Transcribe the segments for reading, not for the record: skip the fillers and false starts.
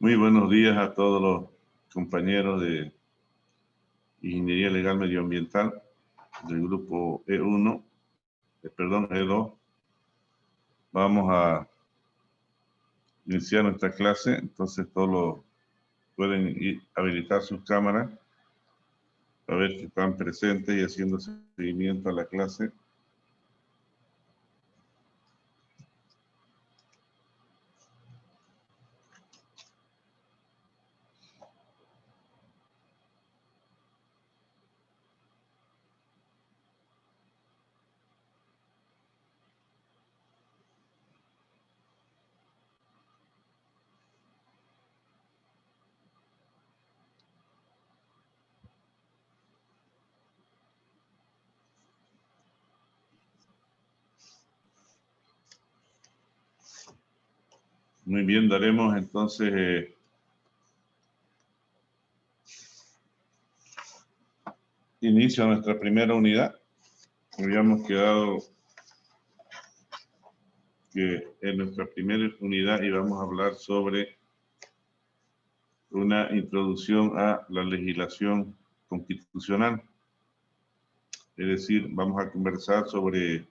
Muy buenos días a todos los compañeros de Ingeniería Legal Medioambiental del grupo E1, perdón, E2. Vamos a iniciar nuestra clase, entonces todos pueden habilitar sus cámaras para ver que están presentes y haciendo seguimiento a la clase. Muy bien, daremos entonces inicio a nuestra primera unidad. Habíamos quedado que en nuestra primera unidad íbamos a hablar sobre una introducción a la legislación constitucional. Es decir, vamos a conversar sobre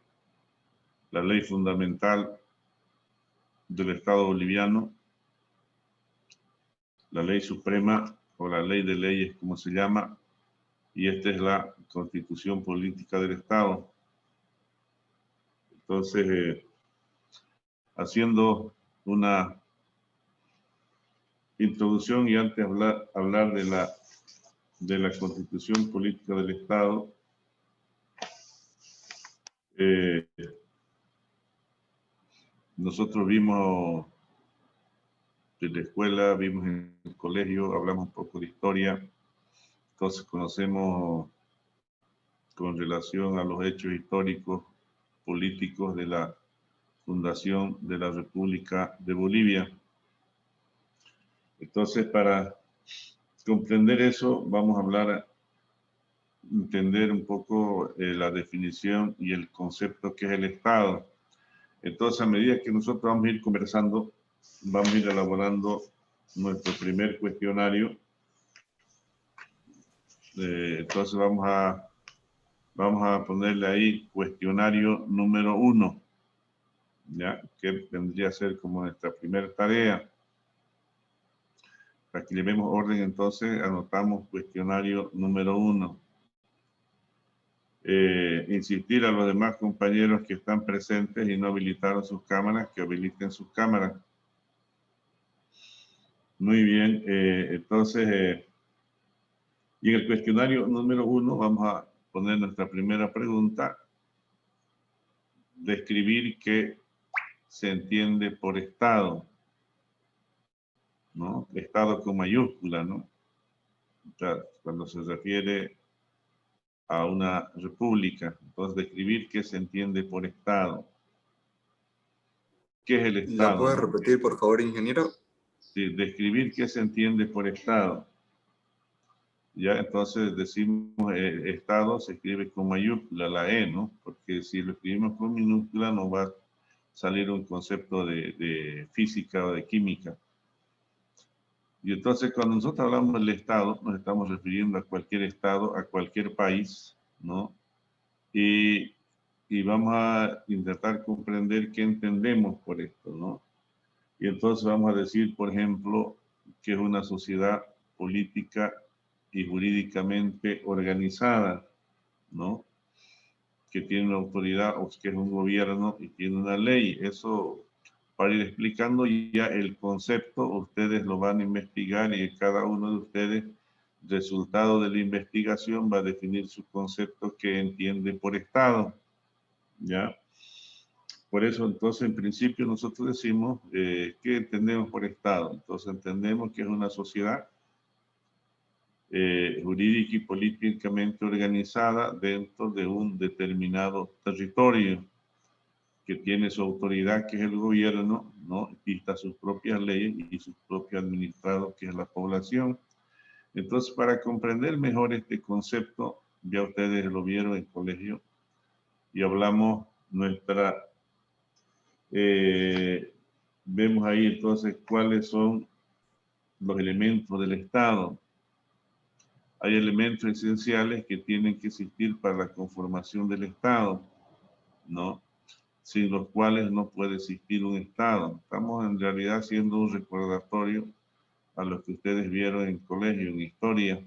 la ley fundamental del Estado boliviano, la ley suprema o la ley de leyes, como se llama, y esta es la Constitución Política del Estado. Entonces, haciendo una introducción y antes hablar de la Constitución Política del Estado, nosotros vimos en la escuela, vimos en el colegio, hablamos un poco de historia, entonces conocemos con relación a los hechos históricos, políticos de la fundación de la República de Bolivia. Entonces, para comprender eso, vamos a entender un poco la definición y el concepto que es el Estado. Entonces, a medida que nosotros vamos a ir conversando, vamos a ir elaborando nuestro primer cuestionario. Entonces, vamos a ponerle ahí cuestionario número 1, ¿ya? Que vendría a ser como nuestra primera tarea. Aquí le vemos orden, entonces anotamos cuestionario número 1. Insistir a los demás compañeros que están presentes y no habilitaron sus cámaras, que habiliten sus cámaras. Muy bien, entonces, y en el cuestionario número 1 vamos a poner nuestra primera pregunta, describir qué se entiende por Estado, ¿no? Estado con mayúscula, ¿no? O sea, cuando se refiere a una república. Entonces, describir qué se entiende por Estado. ¿Qué es el Estado? ¿La puedes repetir, por favor, ingeniero? Sí, describir qué se entiende por Estado. Ya, entonces decimos Estado se escribe con mayúscula, la E, ¿no? Porque si lo escribimos con minúscula nos va a salir un concepto de física o de química. Y entonces cuando nosotros hablamos del Estado, nos estamos refiriendo a cualquier Estado, a cualquier país, ¿no? Y vamos a intentar comprender qué entendemos por esto, ¿no? Y entonces vamos a decir, por ejemplo, que es una sociedad política y jurídicamente organizada, ¿no? Que tiene una autoridad o que es un gobierno y tiene una ley. Eso, para ir explicando ya el concepto, ustedes lo van a investigar y cada uno de ustedes, resultado de la investigación, va a definir su concepto que entiende por Estado, ¿ya? Por eso, entonces, en principio, nosotros decimos, ¿qué entendemos por Estado? Entonces, entendemos que es una sociedad jurídica y políticamente organizada dentro de un determinado territorio que tiene su autoridad, que es el gobierno, ¿no? Y está sus propias leyes y su propio administrado, que es la población. Entonces, para comprender mejor este concepto, ya ustedes lo vieron en colegio, y hablamos vemos ahí entonces cuáles son los elementos del Estado. Hay elementos esenciales que tienen que existir para la conformación del Estado, ¿no? Sin los cuales no puede existir un Estado. Estamos en realidad haciendo un recordatorio a lo que ustedes vieron en colegio, en historia.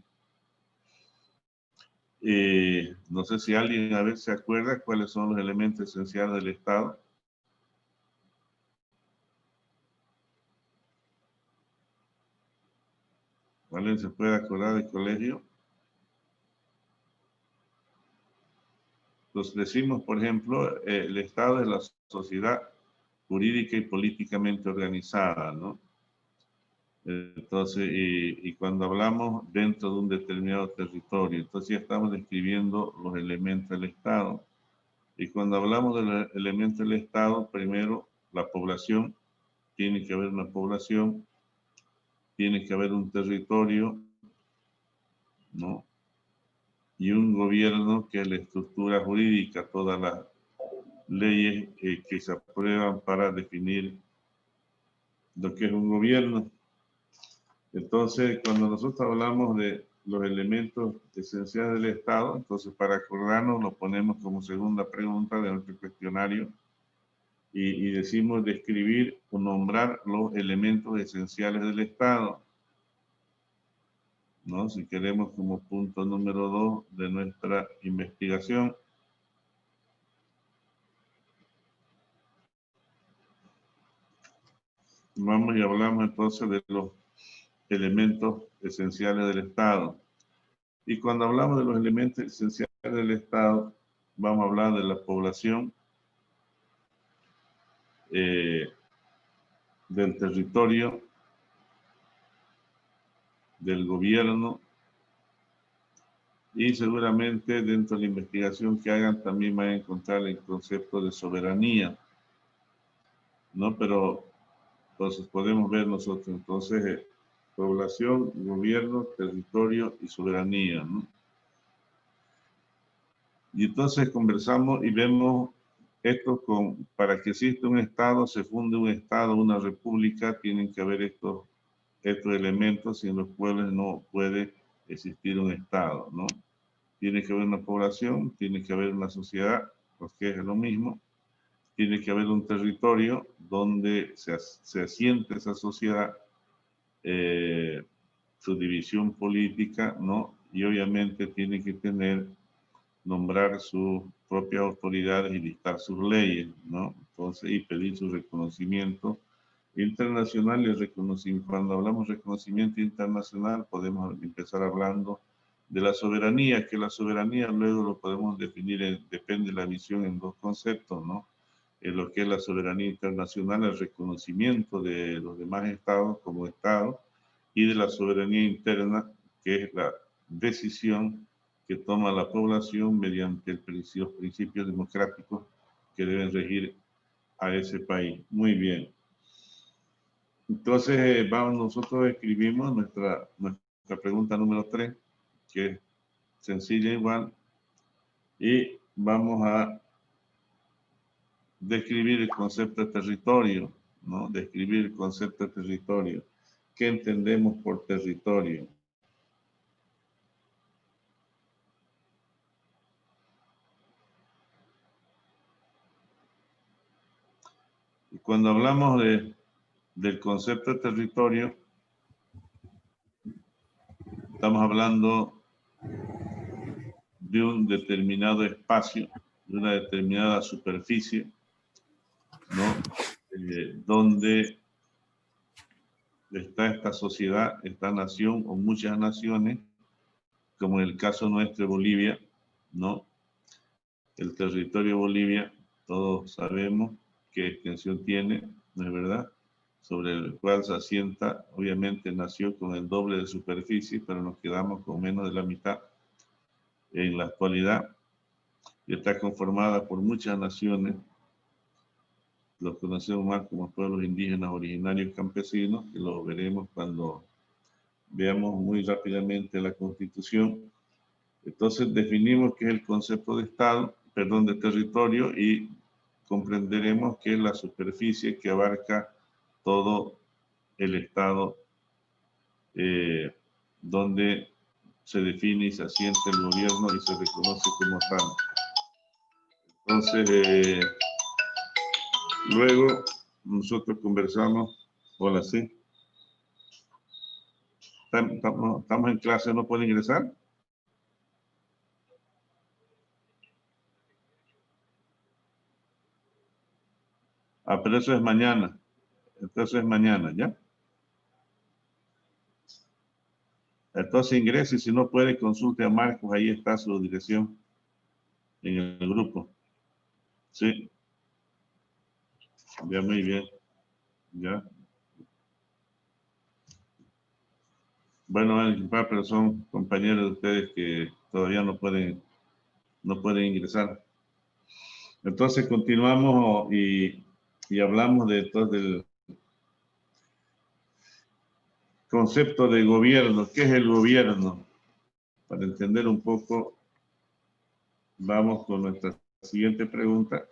No sé si alguien a ver se acuerda cuáles son los elementos esenciales del Estado. ¿Alguien se puede acordar del colegio? Entonces decimos, por ejemplo, el Estado es la sociedad jurídica y políticamente organizada, ¿no? Entonces, y cuando hablamos dentro de un determinado territorio, entonces ya estamos describiendo los elementos del Estado. Y cuando hablamos de los elementos del Estado, primero la población, tiene que haber una población, tiene que haber un territorio, ¿no? Y un gobierno que es la estructura jurídica, todas las leyes que se aprueban para definir lo que es un gobierno. Entonces, cuando nosotros hablamos de los elementos esenciales del Estado, entonces para acordarnos lo ponemos como segunda pregunta de nuestro cuestionario y decimos describir o nombrar los elementos esenciales del Estado, ¿no? Si queremos como punto número 2 de nuestra investigación. Vamos y hablamos entonces de los elementos esenciales del Estado. Y cuando hablamos de los elementos esenciales del Estado, vamos a hablar de la población, del territorio, del gobierno, y seguramente dentro de la investigación que hagan también van a encontrar el concepto de soberanía, ¿no? Pero entonces podemos ver nosotros entonces población, gobierno, territorio y soberanía, ¿no? Y entonces conversamos y vemos esto para que exista un Estado, se funde un Estado, una república, tienen que haber estos elementos sin los cuales no puede existir un Estado, ¿no? Tiene que haber una población, tiene que haber una sociedad, porque es lo mismo, tiene que haber un territorio donde se asiente esa sociedad, su división política, ¿no? Y obviamente tiene que nombrar sus propias autoridades y dictar sus leyes, ¿no? Entonces, y pedir su reconocimiento internacional y reconocimiento. Cuando hablamos de reconocimiento internacional, podemos empezar hablando de la soberanía, que la soberanía luego lo podemos definir, depende de la visión, en dos conceptos, ¿no? En lo que es la soberanía internacional, el reconocimiento de los demás estados como estados, y de la soberanía interna, que es la decisión que toma la población mediante los principios democráticos que deben regir a ese país. Muy bien. Entonces, nosotros escribimos nuestra pregunta número 3, que es sencilla igual, y vamos a describir el concepto de territorio, ¿no? Describir el concepto de territorio. ¿Qué entendemos por territorio? Y cuando hablamos del concepto de territorio, estamos hablando de un determinado espacio, de una determinada superficie, ¿no? Donde está esta sociedad, esta nación o muchas naciones, como en el caso nuestro de Bolivia, ¿no? El territorio de Bolivia, todos sabemos qué extensión tiene, ¿no es verdad? Sobre el cual se asienta, obviamente nació con el doble de superficie, pero nos quedamos con menos de la mitad en la actualidad, y está conformada por muchas naciones, los conocemos más como pueblos indígenas originarios campesinos, que lo veremos cuando veamos muy rápidamente la Constitución. Entonces definimos qué es el concepto de Estado, perdón, de territorio, y comprenderemos que es la superficie que abarca todo el Estado donde se define y se asienta el gobierno y se reconoce como tal. Entonces, luego nosotros conversamos. Hola, sí. ¿Estamos en clase? ¿No puede ingresar? Ah, pero eso es mañana. Entonces es mañana, ¿ya? Entonces ingrese y si no puede, consulte a Marcos. Ahí está su dirección en el grupo. Sí. Ya, muy bien. Ya. Bueno, pero son compañeros de ustedes que todavía no pueden ingresar. Entonces continuamos y hablamos del concepto de gobierno. ¿Qué es el gobierno? Para entender un poco, vamos con nuestra siguiente pregunta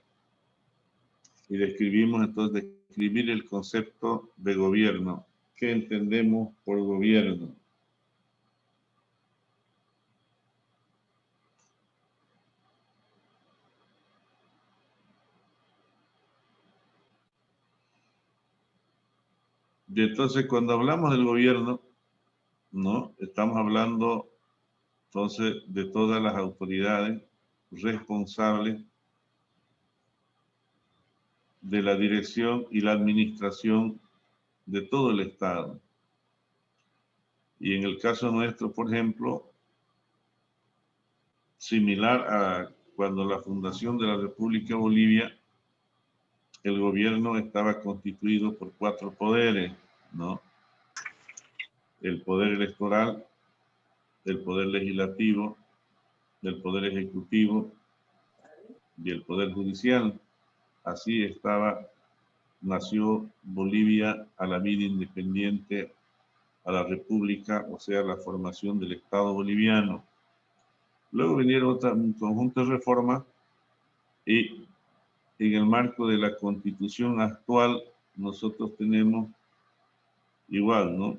y describimos entonces describir el concepto de gobierno. ¿Qué entendemos por gobierno? Y entonces, cuando hablamos del gobierno, ¿no? Estamos hablando entonces de todas las autoridades responsables de la dirección y la administración de todo el Estado. Y en el caso nuestro, por ejemplo, similar a cuando la fundación de la República Bolivia, el gobierno estaba constituido por 4 poderes, ¿no? El poder electoral, el poder legislativo, el poder ejecutivo y el poder judicial. Así nació Bolivia a la vida independiente, a la república, o sea, la formación del Estado boliviano. Luego vinieron un conjunto de reformas y en el marco de la constitución actual nosotros tenemos igual, ¿no?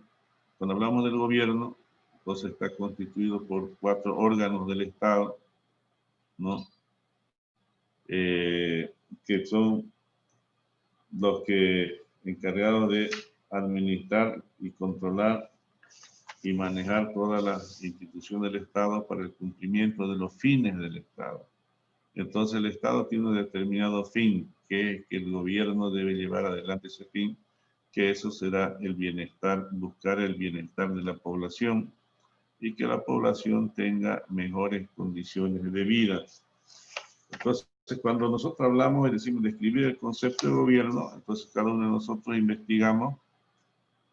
Cuando hablamos del gobierno, entonces está constituido por 4 órganos del Estado, ¿no? Que son los que encargados de administrar y controlar y manejar todas las instituciones del Estado para el cumplimiento de los fines del Estado. Entonces el Estado tiene un determinado fin, que el gobierno debe llevar adelante ese fin, que eso será el bienestar, buscar el bienestar de la población y que la población tenga mejores condiciones de vida. Entonces, cuando nosotros hablamos y decimos describir el concepto de gobierno, entonces cada uno de nosotros investigamos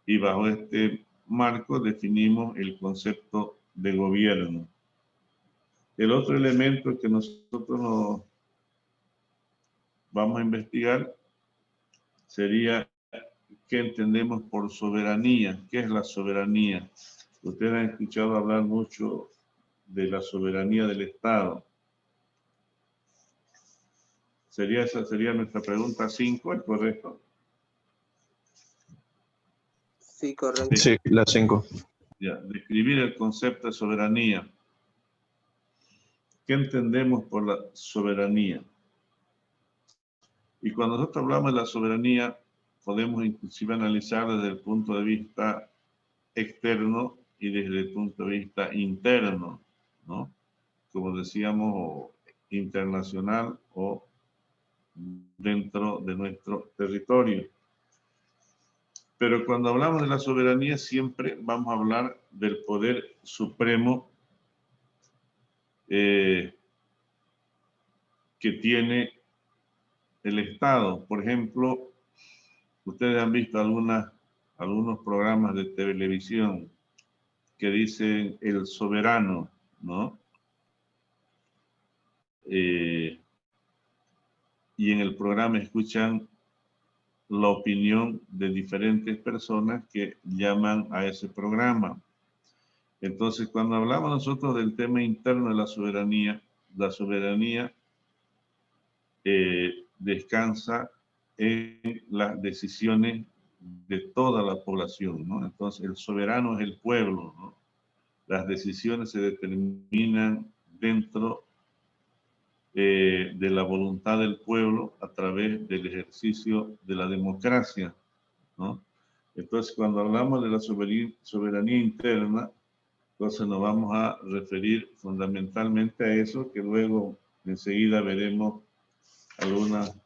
y bajo este marco definimos el concepto de gobierno. El otro elemento que nosotros nos vamos a investigar sería qué entendemos por soberanía. ¿Qué es la soberanía? Ustedes han escuchado hablar mucho de la soberanía del Estado. Esa sería nuestra pregunta 5, ¿es correcto? Sí, correcto. Sí, la 5. Ya, describir el concepto de soberanía. ¿Qué entendemos por la soberanía? Y cuando nosotros hablamos de la soberanía, podemos inclusive analizar desde el punto de vista externo y desde el punto de vista interno, ¿no? Como decíamos, internacional o dentro de nuestro territorio. Pero cuando hablamos de la soberanía, siempre vamos a hablar del poder supremo que tiene el Estado. Por ejemplo, ustedes han visto algunos programas de televisión que dicen el soberano, ¿no? Y en el programa escuchan la opinión de diferentes personas que llaman a ese programa. Entonces, cuando hablamos nosotros del tema interno de la soberanía descansa en las decisiones de toda la población, ¿no? Entonces, el soberano es el pueblo, ¿no? Las decisiones se determinan dentro de la voluntad del pueblo a través del ejercicio de la democracia, ¿no? Entonces, cuando hablamos de la soberanía interna, entonces nos vamos a referir fundamentalmente a eso, que luego enseguida veremos algunas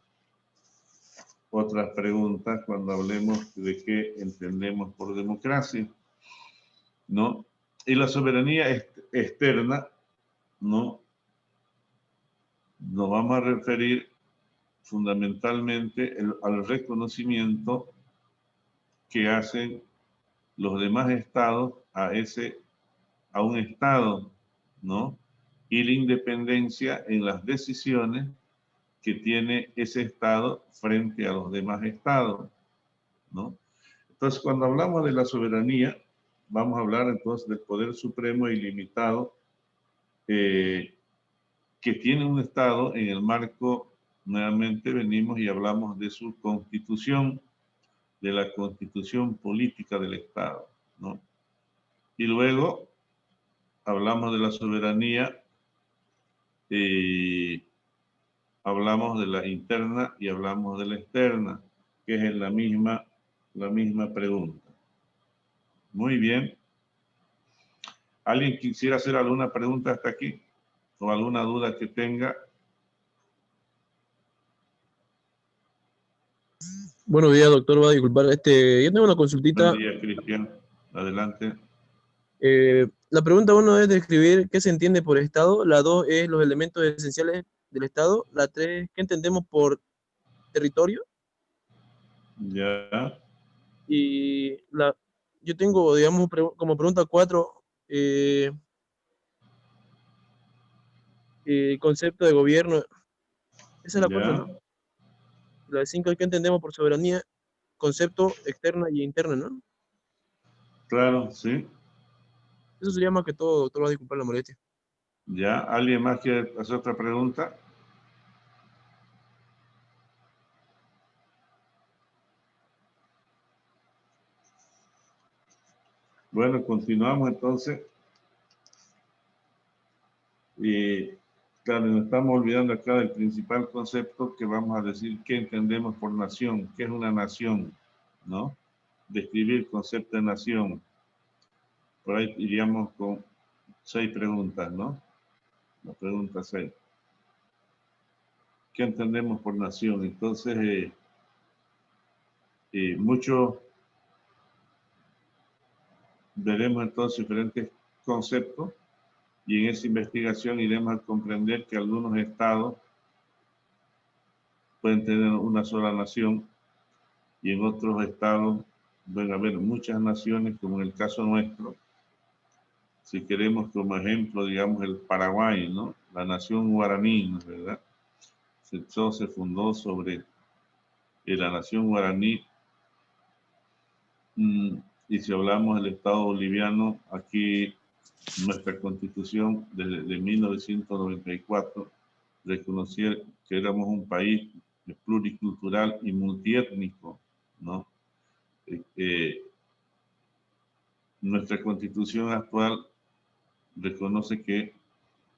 otras preguntas cuando hablemos de qué entendemos por democracia, ¿no? Y la soberanía externa, ¿no? Nos vamos a referir fundamentalmente al reconocimiento que hacen los demás estados a un estado, ¿no? Y la independencia en las decisiones que tiene ese estado frente a los demás estados, ¿no? Entonces, cuando hablamos de la soberanía, vamos a hablar entonces del poder supremo e ilimitado que tiene un estado en el marco, nuevamente venimos y hablamos de su constitución, de la constitución política del estado, ¿no? Y luego hablamos de la soberanía, hablamos de la interna y hablamos de la externa, que es la misma pregunta. Muy bien. ¿Alguien quisiera hacer alguna pregunta hasta aquí? ¿O alguna duda que tenga? Buenos días, doctor. Va a disculpar. Yo tengo una Buen consultita. día, Cristian. Adelante. La pregunta 1 es describir qué se entiende por Estado. La 2 es los elementos esenciales del Estado. La 3, ¿qué entendemos por territorio? Ya. Y yo tengo, digamos, como pregunta 4, el concepto de gobierno. Esa es la 4, Ya. ¿no? La 5 es qué entendemos por soberanía, concepto externa y interna, ¿no? Claro, sí. Eso sería más que todo, doctor. Va a disculpar la molestia. Ya. ¿Alguien más quiere hacer otra pregunta? Bueno, continuamos entonces. Y claro, nos estamos olvidando acá del principal concepto que vamos a decir qué entendemos por nación, qué es una nación, ¿no? Describir el concepto de nación. Por ahí iríamos con 6 preguntas, ¿no? La pregunta 6. ¿Qué entendemos por nación? Entonces, muchos veremos entonces diferentes conceptos y en esa investigación iremos a comprender que algunos estados pueden tener una sola nación y en otros estados pueden haber muchas naciones, como en el caso nuestro. Si queremos como ejemplo, digamos, el Paraguay, ¿no? La nación guaraní, ¿verdad? Eso se fundó sobre la nación guaraní. Y si hablamos del Estado boliviano, aquí nuestra constitución desde 1994 reconocía que éramos un país pluricultural y multiétnico, ¿no? Nuestra constitución actual reconoce que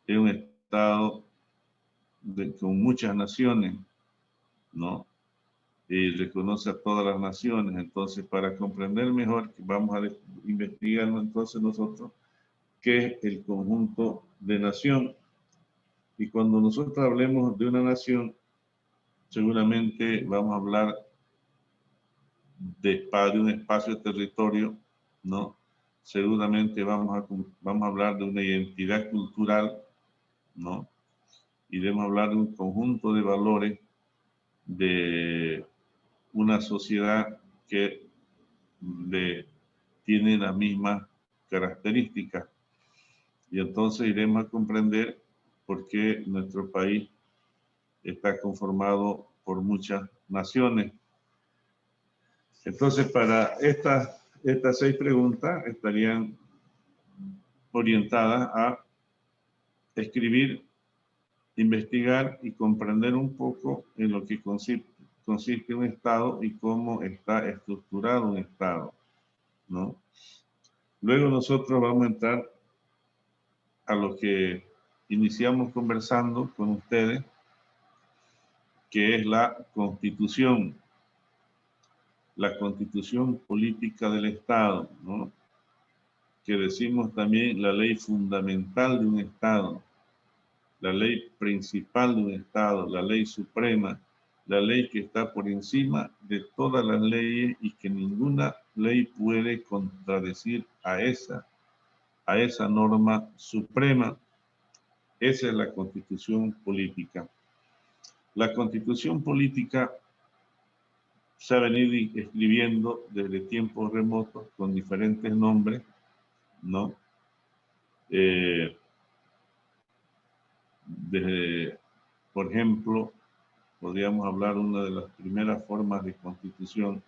es un Estado con muchas naciones, ¿no? Y reconoce a todas las naciones. Entonces, para comprender mejor, vamos a investigar entonces nosotros qué es el conjunto de nación. Y cuando nosotros hablemos de una nación, seguramente vamos a hablar de un espacio de territorio, ¿no? Seguramente vamos a hablar de una identidad cultural, ¿no? Y debemos hablar de un conjunto de valores de una sociedad que tiene las mismas características. Y entonces iremos a comprender por qué nuestro país está conformado por muchas naciones. Entonces, para estas 6 preguntas estarían orientadas a escribir, investigar y comprender un poco en lo que consiste consiste un Estado y cómo está estructurado un Estado, ¿no? Luego nosotros vamos a entrar a lo que iniciamos conversando con ustedes, que es la Constitución política del Estado, ¿no? Que decimos también la ley fundamental de un Estado, la ley principal de un Estado, la ley suprema, la ley que está por encima de todas las leyes y que ninguna ley puede contradecir a esa norma suprema. Esa es la Constitución política. La Constitución política se ha venido escribiendo desde tiempos remotos con diferentes nombres, ¿no? Desde, por ejemplo, podríamos hablar, una de las primeras formas de constitución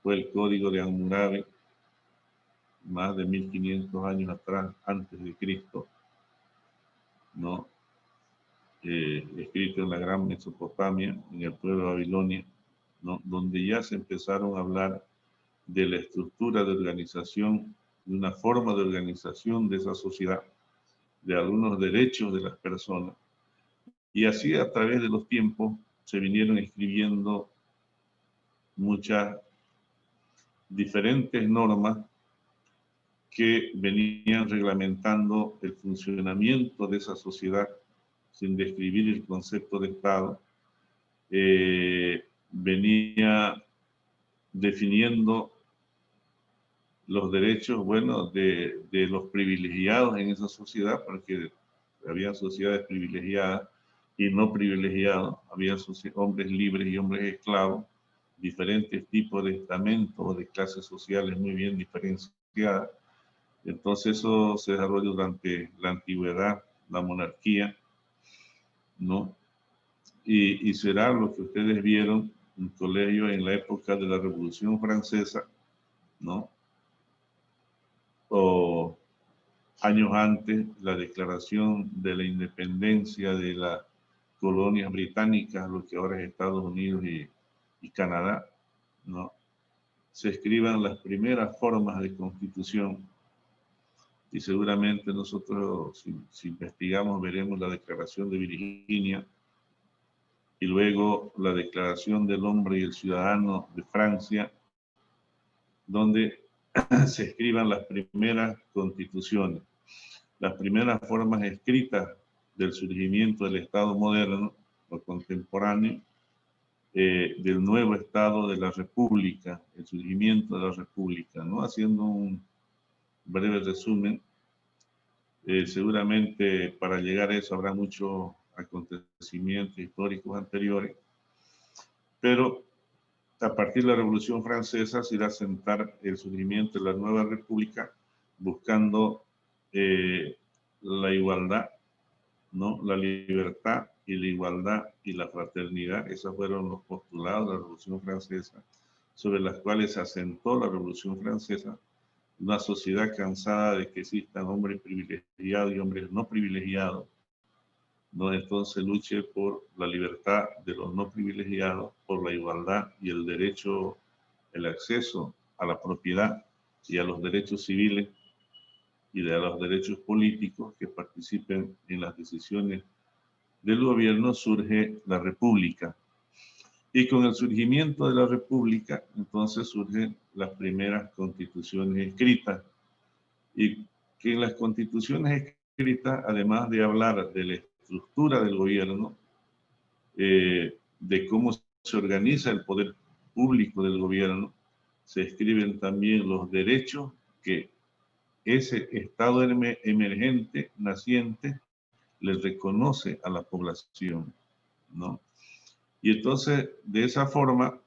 fue el Código de Hammurabi, más de 1500 años atrás, antes de Cristo, ¿no? Escrito en la Gran Mesopotamia, en el pueblo de Babilonia, ¿no? Donde ya se empezaron a hablar de la estructura de organización, de una forma de organización de esa sociedad, de algunos derechos de las personas. Y así, a través de los tiempos, se vinieron escribiendo muchas diferentes normas que venían reglamentando el funcionamiento de esa sociedad, sin describir el concepto de Estado. Venía definiendo los derechos, bueno, de los privilegiados en esa sociedad, porque había sociedades privilegiadas y no privilegiados, había hombres libres y hombres esclavos, diferentes tipos de estamentos o de clases sociales muy bien diferenciadas. Entonces eso se desarrolló durante la antigüedad, la monarquía, ¿no? Y será lo que ustedes vieron en colegio en la época de la Revolución Francesa, ¿no? O años antes, la declaración de la independencia de las colonias británicas, lo que ahora es Estados Unidos y Canadá, ¿no? Se escriban las primeras formas de constitución. Y seguramente nosotros, si investigamos, veremos la Declaración de Virginia y luego la Declaración del Hombre y el Ciudadano de Francia, donde se escriban las primeras constituciones, las primeras formas escritas del surgimiento del Estado moderno o contemporáneo, del nuevo Estado de la República, el surgimiento de la República, ¿no? Haciendo un breve resumen. Seguramente para llegar a eso habrá muchos acontecimientos históricos anteriores, pero a partir de la Revolución Francesa se irá a sentar el surgimiento de la nueva república, buscando la igualdad, ¿no? La libertad y la igualdad y la fraternidad. Esos fueron los postulados de la Revolución Francesa, sobre las cuales se asentó la Revolución Francesa. Una sociedad cansada de que existan hombres privilegiados y hombres no privilegiados, ¿no? Entonces luche por la libertad de los no privilegiados, por la igualdad y el derecho, el acceso a la propiedad y a los derechos civiles y de los derechos políticos que participen en las decisiones del gobierno. Surge la República. Y con el surgimiento de la República, entonces surgen las primeras constituciones escritas. Y que en las constituciones escritas, además de hablar de la estructura del gobierno, de cómo se organiza el poder público del gobierno, se escriben también los derechos que ese estado emergente, naciente, le reconoce a la población, ¿no? Y entonces, de esa forma,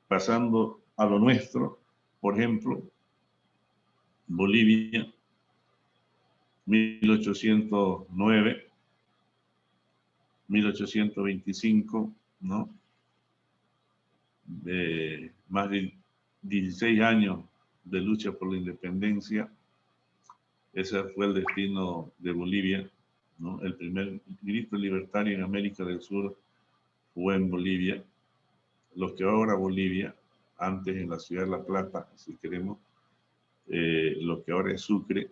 pasando a lo nuestro, por ejemplo, Bolivia, 1809, 1825, ¿no? Más de 16 años de lucha por la independencia. Ese fue el destino de Bolivia. ¿no? El primer grito libertario en América del Sur fue en Bolivia, lo que ahora Bolivia, antes en la ciudad de La Plata, si queremos, lo que ahora es Sucre,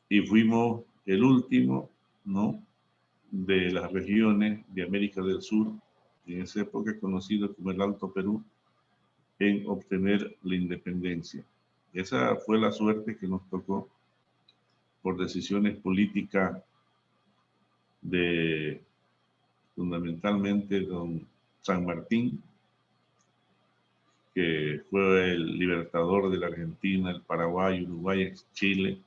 y fuimos el último, ¿no?, de las regiones de América del Sur, en esa época conocido como el Alto Perú, en obtener la independencia. Esa fue la suerte que nos tocó por decisiones políticas de fundamentalmente don San Martín, que fue el libertador de la Argentina, el Paraguay, Uruguay, Chile,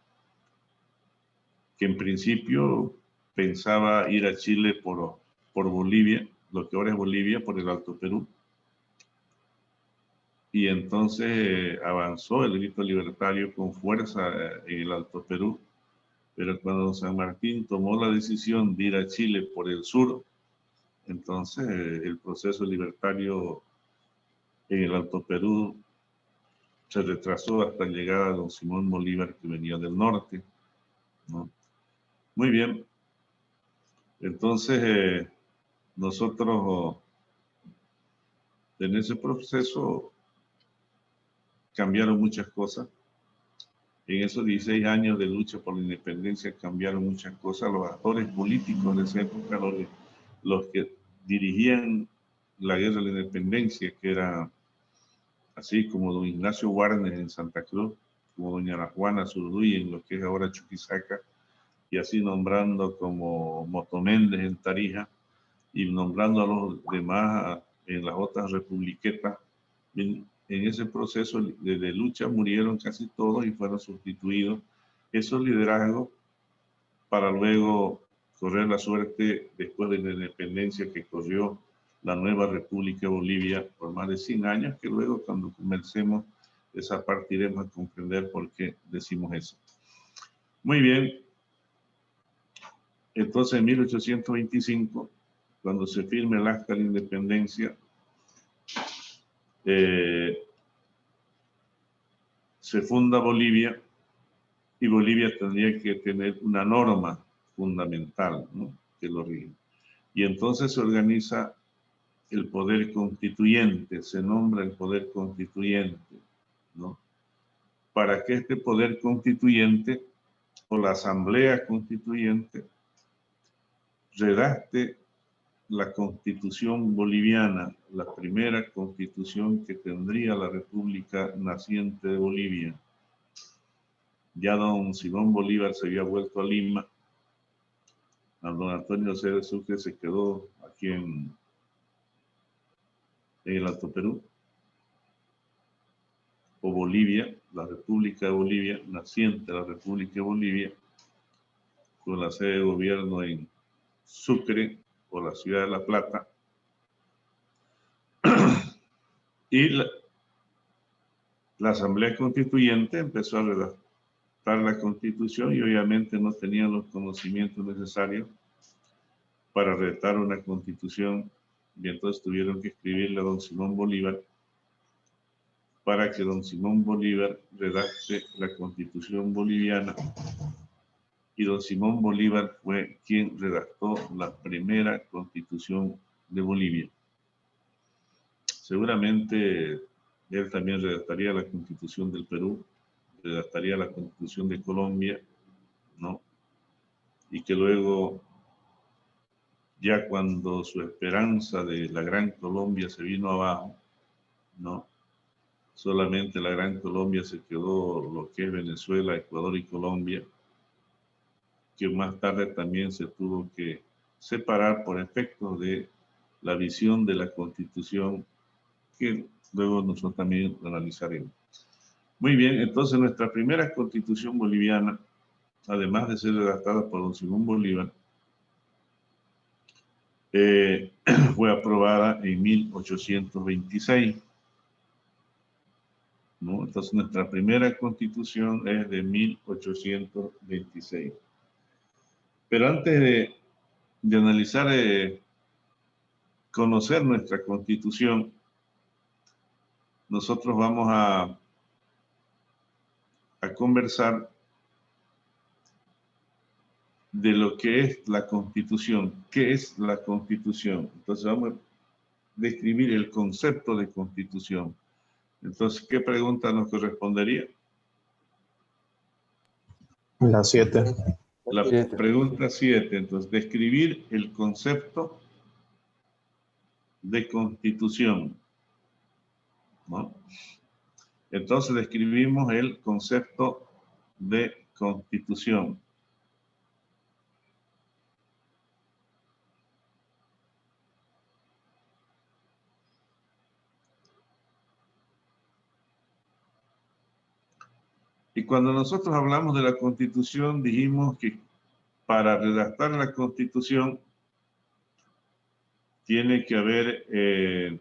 que en principio pensaba ir a Chile por Bolivia, lo que ahora es Bolivia, por el Alto Perú. Y entonces avanzó el grito libertario con fuerza en el Alto Perú. Pero cuando San Martín tomó la decisión de ir a Chile por el sur, entonces el proceso libertario en el Alto Perú se retrasó hasta llegar a don Simón Bolívar, que venía del norte, ¿no? Muy bien. Entonces, nosotros en ese proceso cambiaron muchas cosas. En esos 16 años de lucha por la independencia cambiaron muchas cosas. Los actores políticos de esa época, los que dirigían la guerra de la independencia, que era así como don Ignacio Warnes en Santa Cruz, como doña Ana Juana Zurduy en lo que es ahora Chuquisaca, y así nombrando como Motoméndez en Tarija, y nombrando a los demás en las otras republiquetas. En ese proceso de lucha murieron casi todos y fueron sustituidos esos liderazgos para luego correr la suerte después de la independencia que corrió la nueva República de Bolivia por más de 100 años, que luego cuando comencemos esa parte iremos a comprender por qué decimos eso. Muy bien. Entonces en 1825, cuando se firma el Acta de la Independencia, se funda Bolivia, y Bolivia tendría que tener una norma fundamental, ¿no?, que lo rige. Y entonces se organiza el poder constituyente, se nombra el poder constituyente, ¿no?, para que este poder constituyente o la asamblea constituyente redacte la constitución boliviana, la primera constitución que tendría la República naciente de Bolivia. Ya don Simón Bolívar se había vuelto a Lima, a don Antonio José de Sucre se quedó aquí en el Alto Perú, o Bolivia, la República de Bolivia, naciente la República de Bolivia, con la sede de gobierno en Sucre o la ciudad de La Plata. Y la Asamblea Constituyente empezó a redactar la Constitución y obviamente no tenían los conocimientos necesarios para redactar una Constitución, y entonces tuvieron que escribirle a don Simón Bolívar para que don Simón Bolívar redacte la Constitución boliviana. Y don Simón Bolívar fue quien redactó la primera Constitución de Bolivia. Seguramente él también redactaría la Constitución del Perú, redactaría la Constitución de Colombia, ¿no? Y que luego, ya cuando su esperanza de la Gran Colombia se vino abajo, ¿no?, solamente la Gran Colombia se quedó lo que es Venezuela, Ecuador y Colombia, que más tarde también se tuvo que separar por efecto de la visión de la Constitución, que luego nosotros también lo analizaremos. Muy bien, entonces nuestra primera Constitución boliviana, además de ser redactada por don Simón Bolívar, fue aprobada en 1826. ¿No? Entonces nuestra primera Constitución es de 1826. Pero antes de analizar, conocer nuestra Constitución, nosotros vamos a conversar de lo que es la Constitución. ¿Qué es la Constitución? Entonces vamos a describir el concepto de Constitución. Entonces, ¿qué pregunta nos correspondería? La 7. La Siete. pregunta 7. Entonces, describir el concepto de Constitución, ¿no? Entonces, describimos el concepto de Constitución. Y cuando nosotros hablamos de la Constitución, dijimos que para redactar la Constitución tiene que haber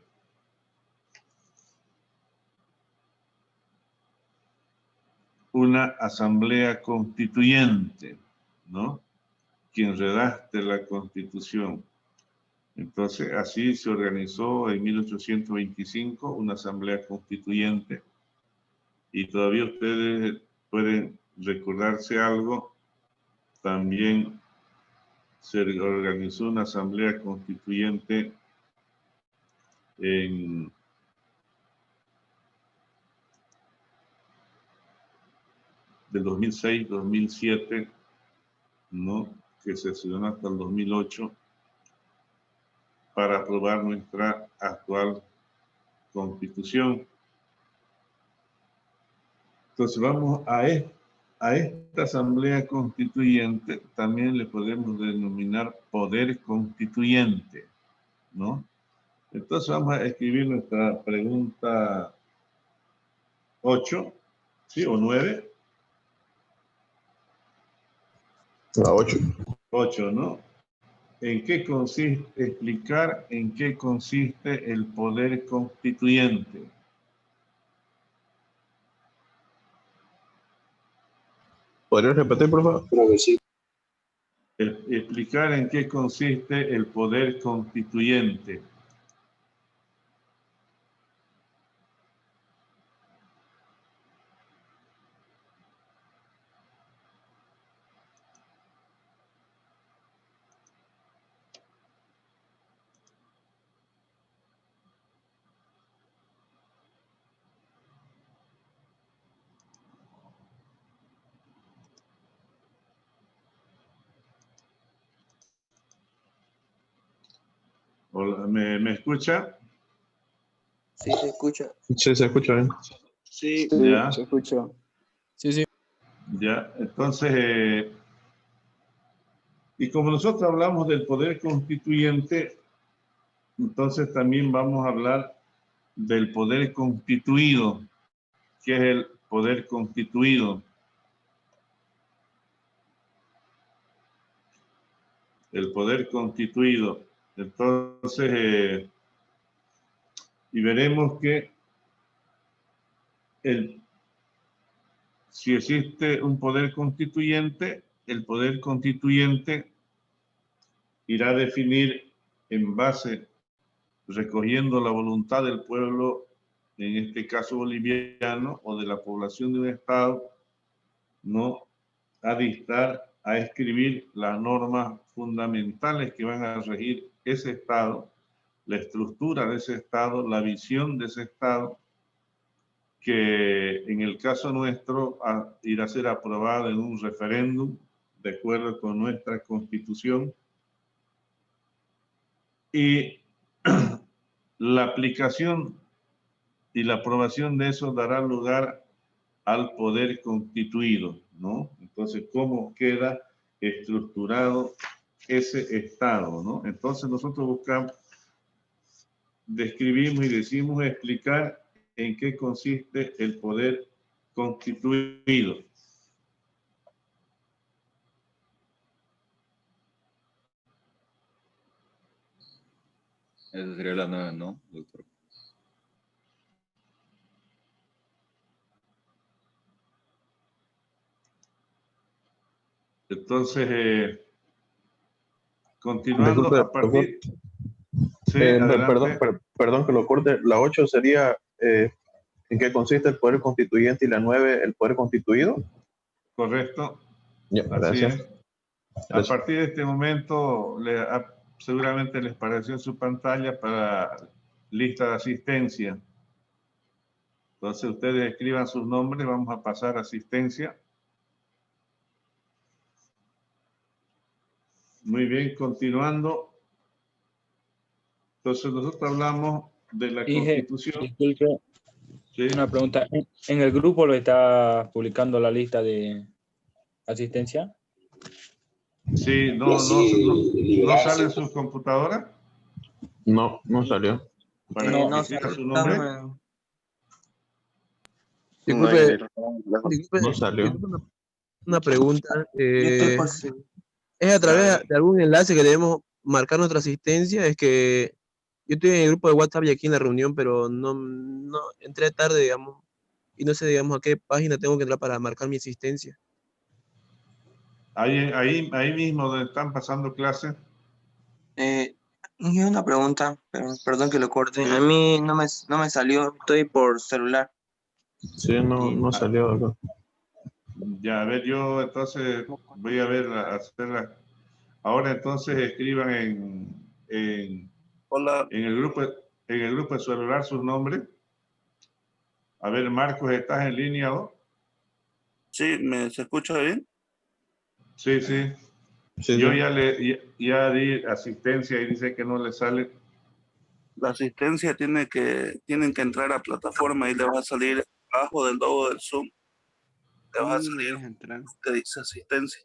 una asamblea constituyente, ¿no? Quien redacte la Constitución. Entonces, así se organizó en 1825 una asamblea constituyente. Y todavía ustedes pueden recordarse algo. También se organizó una asamblea constituyente en del 2006-2007, ¿no? Que se sesionó hasta el 2008 para aprobar nuestra actual Constitución. Entonces vamos a esta Asamblea Constituyente, también le podemos denominar Poder Constituyente, ¿no? Entonces vamos a escribir nuestra pregunta 8, ¿sí? O 9. La 8. 8, ¿no? ¿En qué consiste, explicar en qué consiste el poder constituyente? ¿Podrías repetir, por favor? Creo que sí. Explicar en qué consiste el poder constituyente. Hola, ¿me escucha? Sí, se escucha. Sí, se escucha bien. Sí, Ya. se escucha. Sí, sí. Ya, entonces, y como nosotros hablamos del poder constituyente, entonces también vamos a hablar del poder constituido. ¿Qué es el poder constituido? El poder constituido. Entonces, y veremos que si existe un poder constituyente, el poder constituyente irá a definir en base, recogiendo la voluntad del pueblo, en este caso boliviano, o de la población de un estado, no a dictar, a escribir las normas fundamentales que van a regir ese estado, la estructura de ese estado, la visión de ese estado, que en el caso nuestro irá a ser aprobada en un referéndum de acuerdo con nuestra Constitución, y la aplicación y la aprobación de eso dará lugar al poder constituido, ¿no? Entonces, ¿cómo queda estructurado ese estado, ¿no? Entonces nosotros buscamos, describimos y decimos explicar en qué consiste el poder constituido. Esa sería la 9, ¿no, doctor? Entonces, continuando Disculpe, a partir... Sí, perdón, adelante. perdón que lo corte. La 8 sería en qué consiste el poder constituyente y la 9 el poder constituido. Correcto. Ya, Así gracias. es. A partir de este momento, seguramente les apareció en su pantalla para lista de asistencia. Entonces ustedes escriban sus nombres, vamos a pasar a asistencia. Muy bien, continuando. Entonces nosotros hablamos de la Inge, Constitución. disculpe, ¿Sí? una pregunta. ¿En el grupo lo está publicando la lista de asistencia? Sí, no sale en su computadora No, no salió. para No, que escriba su nombre. Disculpe, No salió. disculpe una pregunta. Yo estoy por si- ¿Es a través de algún enlace que debemos marcar nuestra asistencia? Es que yo estoy en el grupo de WhatsApp y aquí en la reunión, pero no entré tarde, digamos, y no sé, digamos, a qué página tengo que entrar para marcar mi asistencia. Ahí mismo donde están pasando clases. Y una pregunta, perdón que lo corte. Sí. A mí no me salió, estoy por celular. Sí, no salió acá. Ya, a ver, yo entonces voy a ver, hacerla. Ahora entonces escriban en Hola, el grupo de celular sus nombres. A ver, Marcos, ¿estás en línea vos? sí, ¿se escucha bien? Sí, sí. Sí, Yo sí. ya di asistencia y dice que no le sale. La asistencia tienen que entrar a plataforma y le va a salir abajo del logo del Zoom. Le va a salir que dice asistencia.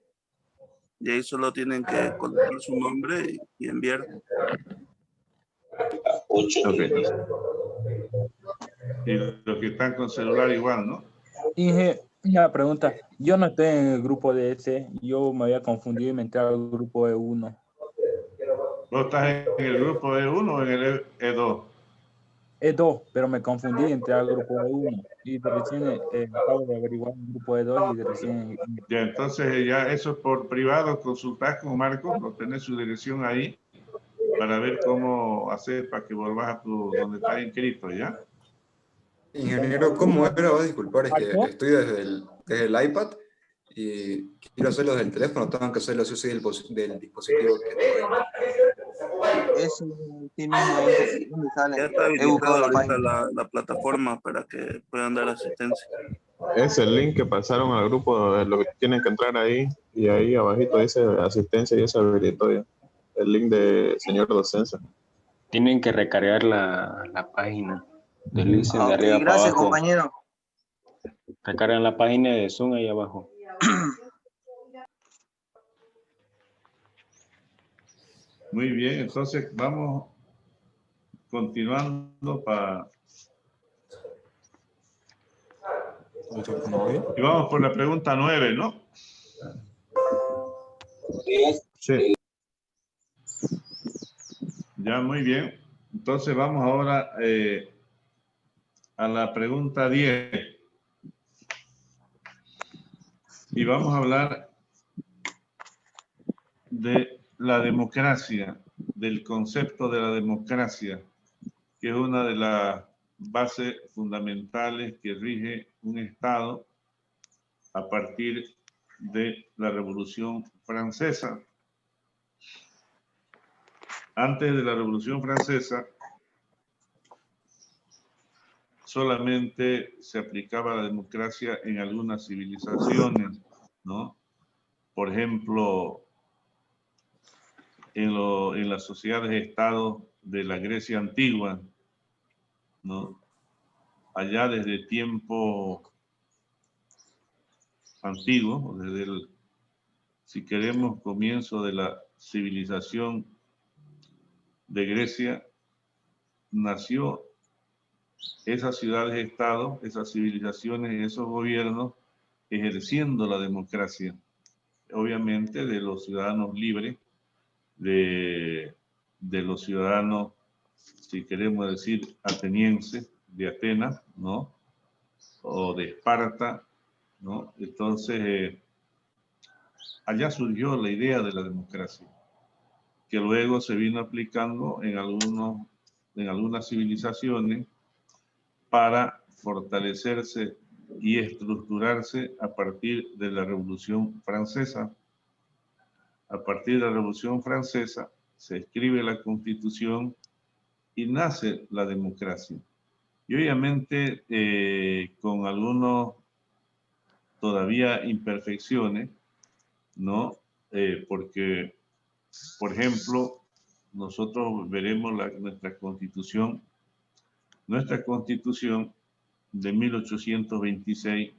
Y ahí solo tienen que colocar su nombre y enviar. Ok. Y los que están con celular igual, ¿no? Inge, una pregunta. Yo no estoy en el grupo de ese. Yo me había confundido y me entré al grupo E1. ¿Vos estás en el grupo E1 o en el E2? E2, pero me confundí, entré al grupo E1. Y de recién acabo de averiguar el grupo E2 y de recién... Ya, entonces ya eso es por privado, consultás con Marcos, no tenés su dirección ahí para ver cómo hacer para que volvás a donde estás inscrito, ¿ya? Ingeniero, ¿cómo era? Voy a disculpar, es que ¿Marco? estoy desde el iPad y quiero hacerlo desde el teléfono, tengo que hacerlo así del dispositivo que tengo ahí. Eso sí mismo ahí donde sale. Ya está He buscado habilitada la ahorita página. la plataforma para que puedan dar asistencia. Es el link que pasaron al grupo, lo que tienen que entrar ahí y ahí abajito dice asistencia y es habilitatoria. El link de señor docencia. Tienen que recargar la página. Deslicen de Ok, arriba para gracias, abajo. compañero. Recargan la página de Zoom ahí abajo. Muy bien, entonces vamos continuando y vamos por la pregunta 9, ¿no? Sí. Ya, muy bien. Entonces vamos ahora a la pregunta 10. Y vamos a hablar de la democracia, del concepto de la democracia, que es una de las bases fundamentales que rige un Estado a partir de la Revolución Francesa. Antes de la Revolución Francesa, solamente se aplicaba la democracia en algunas civilizaciones, ¿no? Por ejemplo, en las sociedades-estados de la Grecia antigua, ¿no? Allá desde tiempo antiguo, desde el, si queremos, comienzo de la civilización de Grecia, nació esas ciudades-estados, esas civilizaciones, esos gobiernos ejerciendo la democracia, obviamente de los ciudadanos libres, de los ciudadanos, si queremos decir, atenienses, de Atenas, ¿no? O de Esparta, ¿no? Entonces, allá surgió la idea de la democracia, que luego se vino aplicando en algunas civilizaciones para fortalecerse y estructurarse a partir de la Revolución Francesa. a partir de la Revolución Francesa, se escribe la Constitución y nace la democracia. Y obviamente con algunos todavía imperfecciones, ¿no? Porque, por ejemplo, nosotros veremos nuestra Constitución de 1826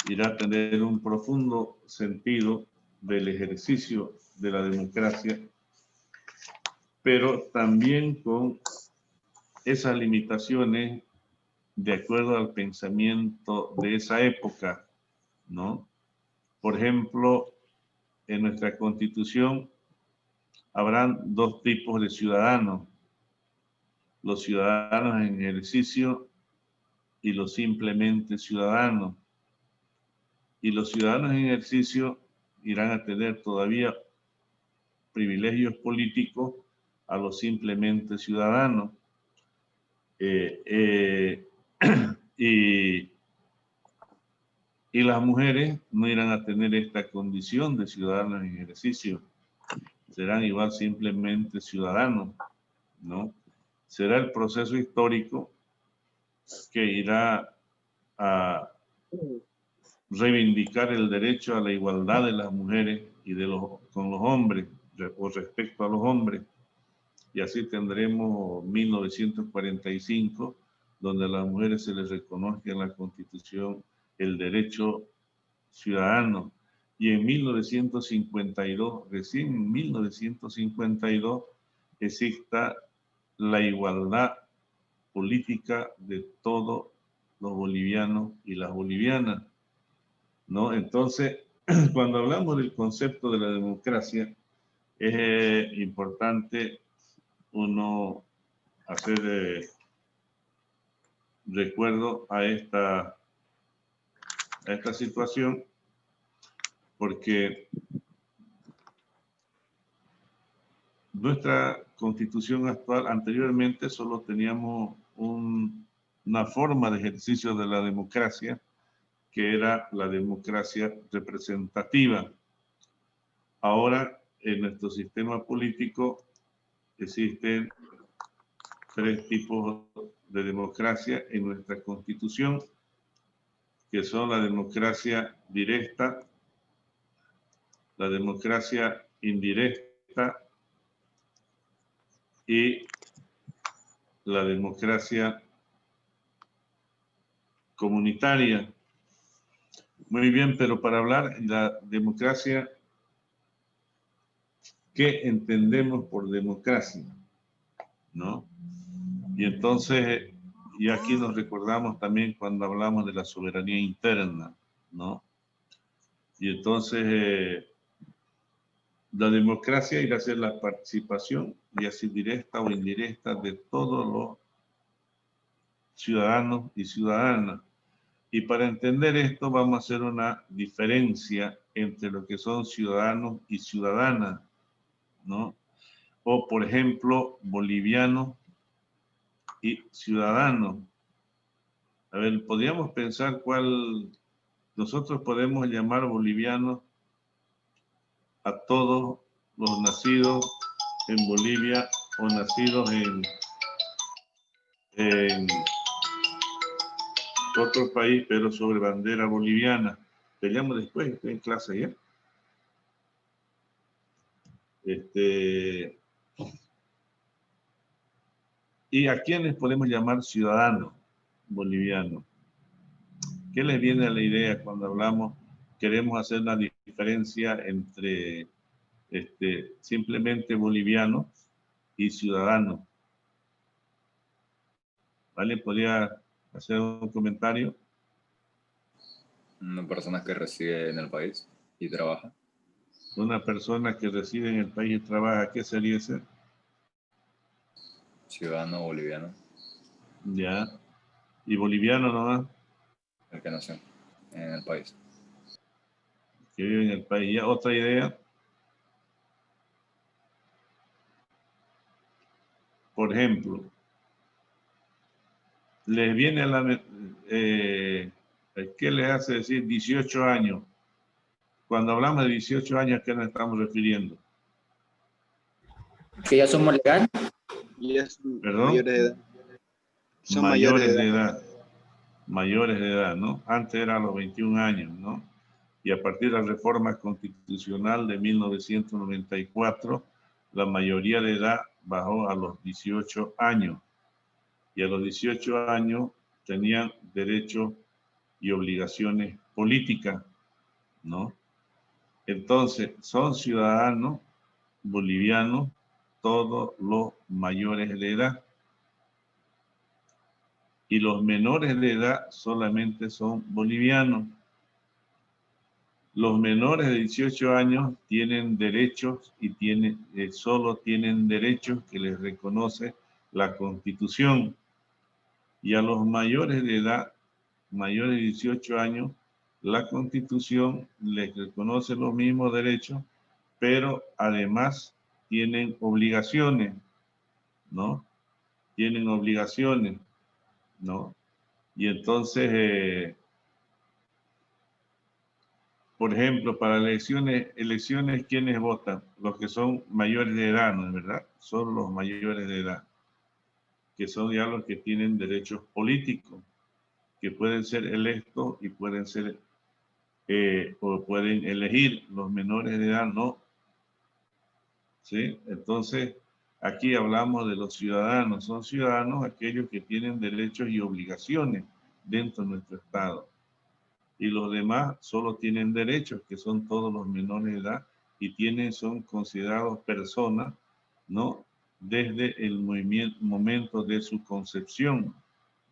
irá a tener un profundo sentido del ejercicio de la democracia, pero también con esas limitaciones de acuerdo al pensamiento de esa época, ¿no? Por ejemplo, en nuestra Constitución habrán dos tipos de ciudadanos: los ciudadanos en ejercicio y los simplemente ciudadanos. Y los ciudadanos en ejercicio irán a tener todavía privilegios políticos a los simplemente ciudadanos. Y las mujeres no irán a tener esta condición de ciudadanos en ejercicio. Serán igual simplemente ciudadanos, ¿no? Será el proceso histórico que irá a reivindicar el derecho a la igualdad de las mujeres y con los hombres, o respecto a los hombres. Y así tendremos 1945, donde a las mujeres se les reconozca en la Constitución el derecho ciudadano. Y en 1952, recién en 1952, exista la igualdad política de todos los bolivianos y las bolivianas, ¿no? Entonces, cuando hablamos del concepto de la democracia, es importante uno hacer recuerdo a esta situación, porque nuestra Constitución actual, anteriormente solo teníamos una forma de ejercicio de la democracia, que era la democracia representativa. Ahora, en nuestro sistema político existen 3 tipos de democracia en nuestra Constitución, que son la democracia directa, la democracia indirecta y la democracia comunitaria. Muy bien, pero para hablar de la democracia, ¿qué entendemos por democracia? ¿No? Y entonces, y aquí nos recordamos también cuando hablamos de la soberanía interna, ¿no? Y entonces, la democracia irá a ser la participación, ya sea directa o indirecta, de todos los ciudadanos y ciudadanas. Y para entender esto vamos a hacer una diferencia entre lo que son ciudadanos y ciudadanas, ¿no? O, por ejemplo, bolivianos y ciudadanos. A ver, podríamos pensar cuál nosotros podemos llamar bolivianos a todos los nacidos en Bolivia o nacidos en otro país, pero sobre bandera boliviana. Te llamo después, estoy en clase ya. ¿Y a quiénes podemos llamar ciudadanos bolivianos? ¿Qué les viene a la idea cuando hablamos, queremos hacer una diferencia entre simplemente bolivianos y ciudadanos? ¿Vale? ¿Podría hacer un comentario? Una persona que reside en el país y trabaja. Una persona que reside en el país y trabaja, ¿qué sería ese? Ciudadano boliviano. Ya. ¿Y boliviano nomás? El que nació en el país. Que vive en el país. ¿Ya? ¿Otra idea? Por ejemplo, les viene a la... ¿qué les hace decir 18 años? Cuando hablamos de 18 años, ¿a qué nos estamos refiriendo? Que ya somos legales. ¿Perdón? Mayores de edad. Son mayores de edad. Mayores de edad, ¿no? Antes era a los 21 años, ¿no? Y a partir de la reforma constitucional de 1994, la mayoría de edad bajó a los 18 años. Y a los 18 años tenían derechos y obligaciones políticas, ¿no? Entonces, son ciudadanos bolivianos todos los mayores de edad. Y los menores de edad solamente son bolivianos. Los menores de 18 años tienen derechos y solo tienen derechos que les reconoce la Constitución. Y a los mayores de edad, mayores de 18 años, la Constitución les reconoce los mismos derechos, pero además tienen obligaciones, ¿no? Tienen obligaciones, ¿no? Y entonces, por ejemplo, para elecciones, ¿quiénes votan? Los que son mayores de edad, ¿no es verdad? Son los mayores de edad, que son ya los que tienen derechos políticos, que pueden ser electos y pueden ser, o pueden elegir. Los menores de edad no. ¿Sí? Entonces, aquí hablamos de los ciudadanos. Son ciudadanos aquellos que tienen derechos y obligaciones dentro de nuestro Estado. Y los demás solo tienen derechos, que son todos los menores de edad, y son considerados personas, ¿no? Desde el momento de su concepción,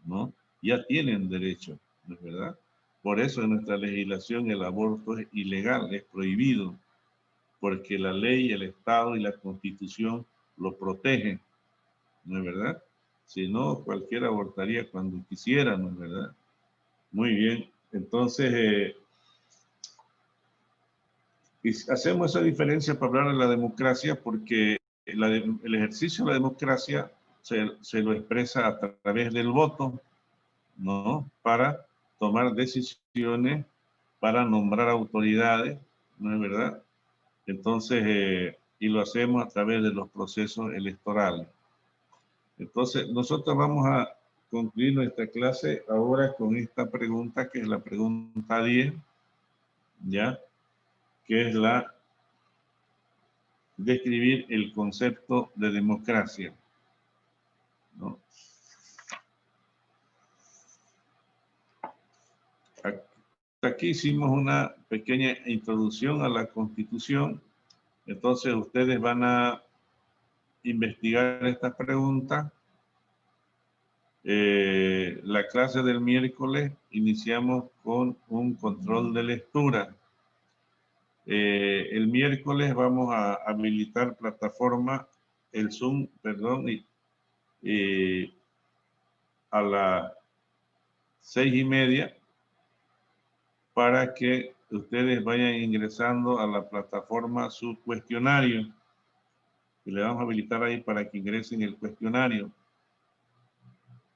¿no? Ya tienen derechos, ¿no es verdad? Por eso en nuestra legislación el aborto es ilegal, es prohibido, porque la ley, el Estado y la Constitución lo protegen, ¿no es verdad? Si no, cualquiera abortaría cuando quisiera, ¿no es verdad? Muy bien, entonces hacemos esa diferencia para hablar de la democracia, porque el ejercicio de la democracia se lo expresa a través del voto, ¿no? Para tomar decisiones, para nombrar autoridades, ¿no es verdad? Entonces, y lo hacemos a través de los procesos electorales. Entonces, nosotros vamos a concluir nuestra clase ahora con esta pregunta, que es la pregunta 10, ¿ya? Que es la describir el concepto de democracia, ¿no? Aquí hicimos una pequeña introducción a la Constitución. Entonces ustedes van a investigar estas preguntas. La clase del miércoles iniciamos con un control de lectura. El miércoles vamos a habilitar plataforma, el Zoom, perdón, a las 6:30 para que ustedes vayan ingresando a la plataforma su cuestionario. Y le vamos a habilitar ahí para que ingresen el cuestionario.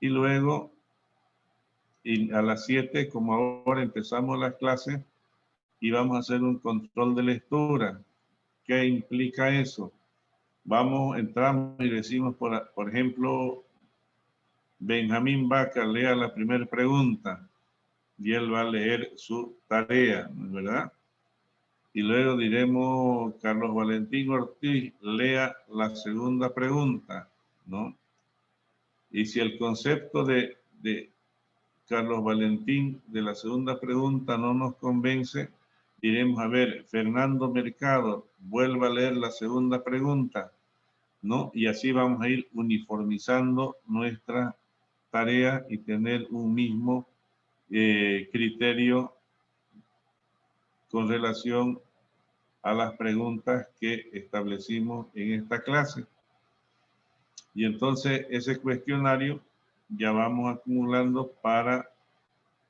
Y luego, a las 7, como ahora empezamos las clases, y vamos a hacer un control de lectura. ¿Qué implica eso? Entramos y decimos, por ejemplo, Benjamín Vaca, lea la primera pregunta. Y él va a leer su tarea, ¿no es verdad? Y luego diremos, Carlos Valentín Ortiz, lea la segunda pregunta, ¿no? Y si el concepto de Carlos Valentín de la segunda pregunta no nos convence, diremos, a ver, Fernando Mercado, vuelva a leer la segunda pregunta, ¿no? Y así vamos a ir uniformizando nuestra tarea y tener un mismo criterio con relación a las preguntas que establecimos en esta clase. Y entonces ese cuestionario ya vamos acumulando para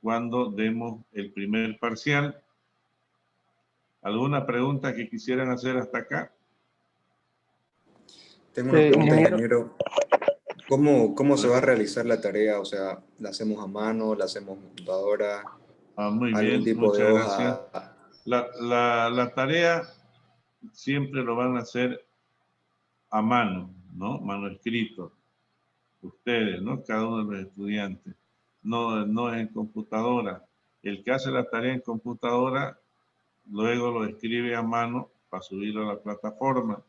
cuando demos el primer parcial. ¿Alguna pregunta que quisieran hacer hasta acá? Tengo una pregunta, ingeniero. ¿Cómo se va a realizar la tarea? O sea, ¿la hacemos a mano, la hacemos en computadora? Muy ¿Algún bien, tipo muchas de gracias. hoja La tarea siempre lo van a hacer a mano, ¿no? Manuscrito. Ustedes, ¿no? Cada uno de los estudiantes. No es en computadora. El que hace la tarea en computadora, luego lo escribe a mano para subirlo a la plataforma.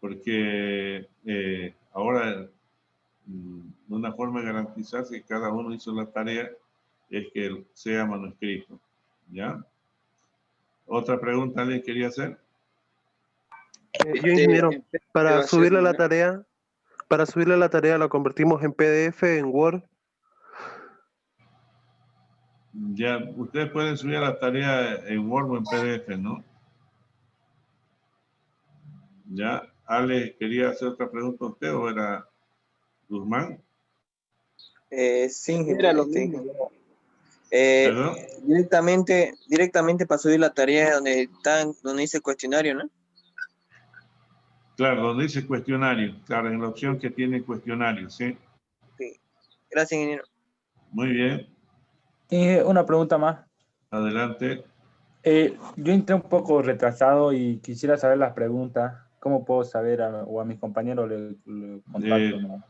Porque ahora, una forma de garantizarse que cada uno hizo la tarea es que sea manuscrito. ¿Ya? ¿Otra pregunta alguien quería hacer? Yo, ingeniero, para subirle la tarea, ¿la convertimos en PDF, en Word? Ya, ustedes pueden subir la tarea en Word o en PDF, ¿no? Ya, Ale, ¿quería hacer otra pregunta a usted o era Guzmán? Sí, ingeniero. ¿Perdón? Directamente para subir la tarea donde dice cuestionario, ¿no? Claro, donde dice cuestionario. Claro, en la opción que tiene cuestionario, ¿sí? Sí. Gracias, ingeniero. Muy bien. Una pregunta más. Adelante. Yo entré un poco retrasado y quisiera saber las preguntas. ¿Cómo puedo saber o a mis compañeros le contacto? ¿No?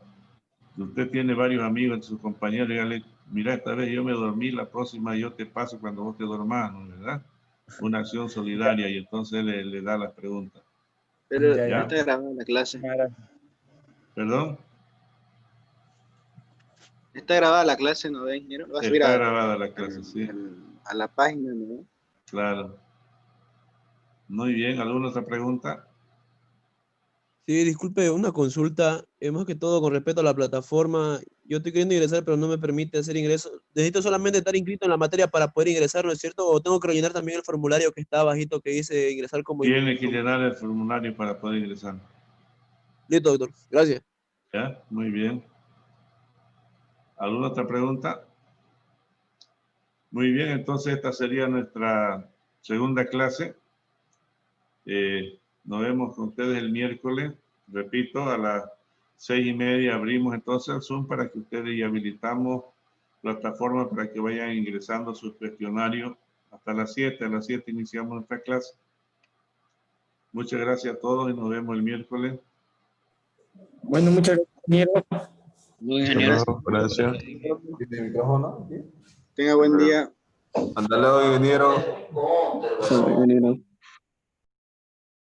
Usted tiene varios amigos entre sus compañeros. Dígale, mira, esta vez yo me dormí, la próxima yo te paso cuando vos te dormás, ¿no? ¿Verdad? Una acción solidaria y entonces le da las preguntas. Pero ¿Ya? ya está grabada la clase. ¿Perdón? Está grabada la clase, ¿no ve, ingeniero? Va a subir Está grabada la clase, sí. a la página, ¿no? Claro. Muy bien, ¿alguna otra pregunta? Sí, disculpe, una consulta, más que todo con respecto a la plataforma. Yo estoy queriendo ingresar, pero no me permite hacer ingreso. Necesito solamente estar inscrito en la materia para poder ingresar, ¿no es cierto? ¿O tengo que rellenar también el formulario que está abajito que dice ingresar como... Tiene que llenar el formulario para poder ingresar. Listo, doctor. Gracias. ¿Ya? Muy bien. ¿Alguna otra pregunta? Muy bien, entonces esta sería nuestra segunda clase. Nos vemos con ustedes el miércoles. Repito, a las 6:30 abrimos entonces el Zoom para que ustedes y habilitamos plataforma para que vayan ingresando sus cuestionarios hasta las 7. A las 7 iniciamos nuestra clase. Muchas gracias a todos y nos vemos el miércoles. Bueno, muchas gracias, ingeniero. Gracias. ¿Tiene micrófono? Tenga buen día. Hasta luego, ingeniero. Ingeniero.